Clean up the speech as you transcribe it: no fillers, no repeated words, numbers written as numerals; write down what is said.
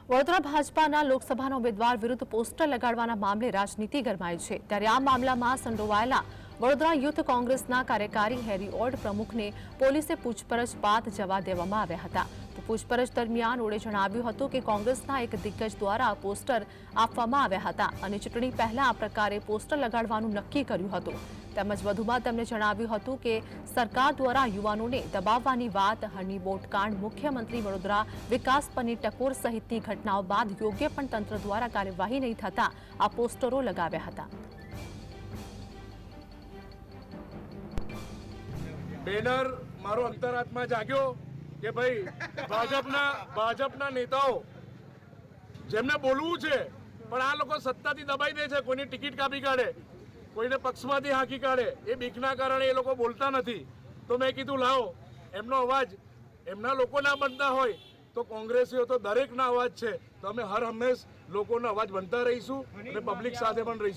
વડોદરા ભાજપાના લોકસભાના ઉમેદવાર વિરુદ્ધ પોસ્ટર લગાડવાના મામલે રાજનીતિ ગરમાઈ છે ત્યારે આ મામલામાં સંડોવાયેલા વડોદરા યુથ કોંગ્રેસના કાર્યકારી હેરી ઓડ પ્રમુખને પોલીસે પૂછપરછ બાદ જવા દેવામાં આવ્યા હતા। તો પૂછપરછ દરમિયાન ઓડે જણાવ્યું હતું કે કોંગ્રેસના એક દિગ્ગજ દ્વારા પોસ્ટર આપવામાં આવ્યા હતા અને ચૂંટણી પહેલા આ પ્રકારે પોસ્ટર લગાડવાનું નક્કી કર્યું હતું। તેમજ વધુમાં તેમણે જણાવ્યું હતું કે સરકાર દ્વારા યુવાનોને દબાવવાની વાત, હની બોટકાંડ, મુખ્યમંત્રી વડોદરા વિકાસ પરની ટકોર સહિતની ઘટનાઓ બાદ યોગ્ય પણ તંત્ર દ્વારા કાર્યવાહી નહીં થતા આ પોસ્ટરો લગાવ્યા હતા। બેનર મારો અંતરાત્મા જાગ્યો કે ભાઈ ભાજપના નેતાઓ જેમને બોલવું છે પણ આ લોકો સત્તાથી દબાઈ દે છે, કોઈની ટિકિટ કાપી કાઢે, કોઈને પક્ષમાંથી હાંકી કાઢે, એ બીકના કારણે એ લોકો બોલતા નથી। તો મેં કીધું લાવો એમનો અવાજ એમના લોકો ના બનતા હોય તો કોંગ્રેસીઓ તો દરેકના અવાજ છે, તો અમે હર હંમેશ લોકોનો અવાજ બનતા રહીશું અને પબ્લિક સાથે પણ રહીશું।